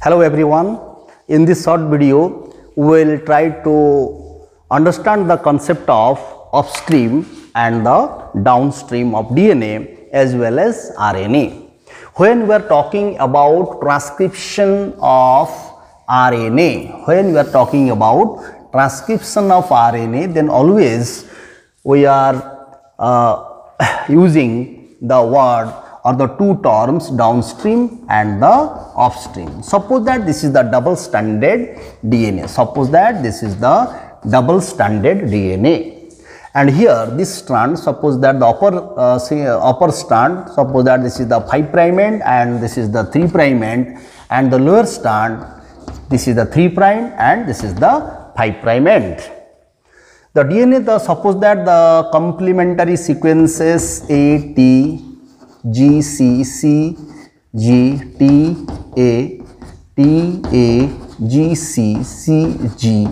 Hello everyone, in this short video we will try to understand the concept of upstream and the downstream of DNA as well as RNA. When we are talking about transcription of RNA, then always we are using the word or the two terms downstream and the upstream. Suppose that this is the double stranded DNA. And here this strand, suppose that the upper strand, suppose that this is the 5' end and this is the 3' end, and the lower strand, this is the 3' and this is the 5' end. The DNA, suppose that the complementary sequences A, T, G, C, C, G, T, A, G, C, C, G,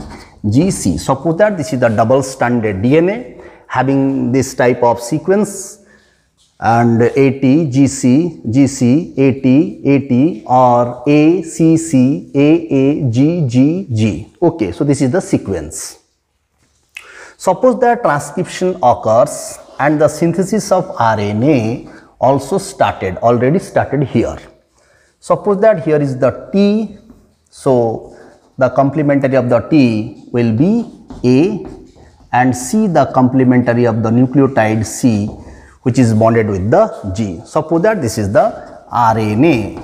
G, C. Suppose that this is the double stranded DNA having this type of sequence, and AT, GC, GC, AT, or A, CC, AA, G, G, G. Okay, so this is the sequence. Suppose that transcription occurs and the synthesis of RNA already started here. Suppose that here is the T, so the complementary of the T will be A, and C the complementary of the nucleotide C, which is bonded with the G. Suppose that this is the RNA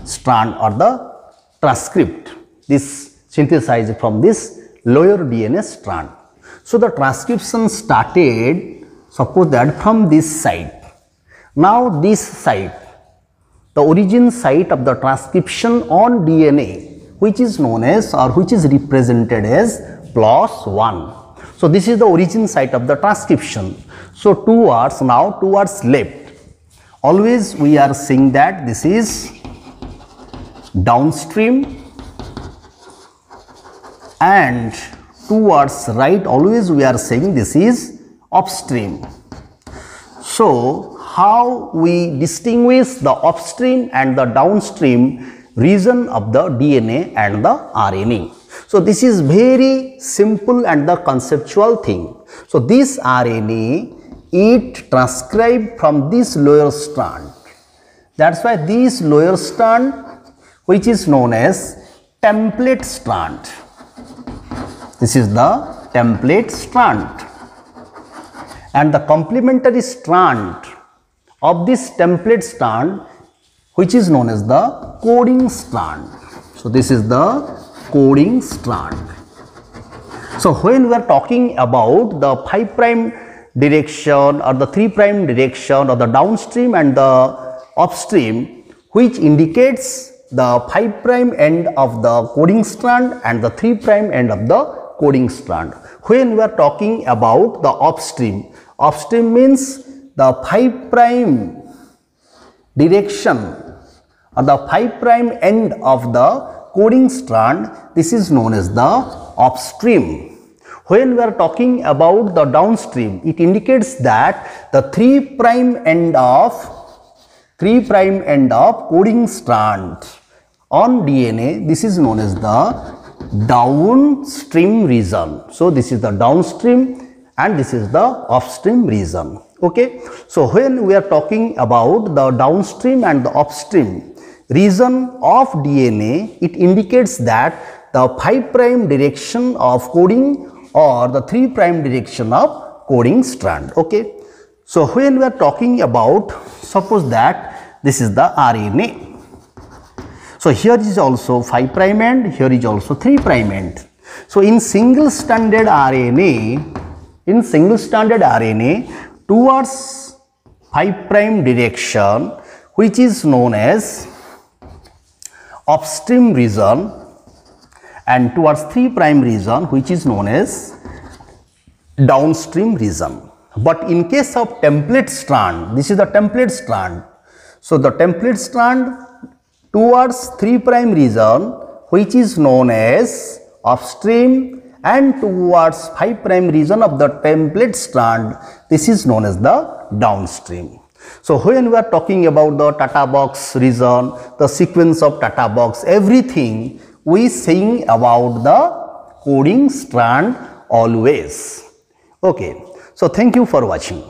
strand or the transcript, this synthesized from this lower DNA strand. So the transcription started, suppose that from this side. Now this site, the origin site of the transcription on DNA, which is known as or which is represented as +1. So this is the origin site of the transcription. So towards left, always we are saying that this is downstream, and towards right always we are saying this is upstream. So how we distinguish the upstream and the downstream region of the DNA and the RNA? So this is very simple and the conceptual thing. So this RNA, it transcribed from this lower strand. That's why this lower strand, which is known as template strand. This is the template strand, and the complementary strand of this template strand, which is known as the coding strand. So this is the coding strand. So when we are talking about the 5' direction or the 3' direction or the downstream and the upstream, which indicates the 5' end of the coding strand and the 3' end of the coding strand. When we are talking about the upstream means the 5' direction or the 5' end of the coding strand, this is known as the upstream. When we are talking about the downstream, it indicates that the 3' end of coding strand on DNA, this is known as the downstream region. So this is the downstream and this is the upstream region. Okay, so when we are talking about the downstream and the upstream region of DNA, it indicates that the 5' direction of coding or the 3' direction of coding strand. Okay, so when we are talking about, suppose that this is the RNA. So here is also 5' end, here is also 3' end. So in single stranded RNA, towards 5' direction, which is known as upstream region, and towards 3' region, which is known as downstream region. But in case of template strand, this is the template strand. So the template strand towards 3' region, which is known as upstream, and towards 5' region of the template strand, this is known as the downstream. So when we are talking about the Tata box region, the sequence of Tata box, everything we saying about the coding strand always. Okay, so thank you for watching.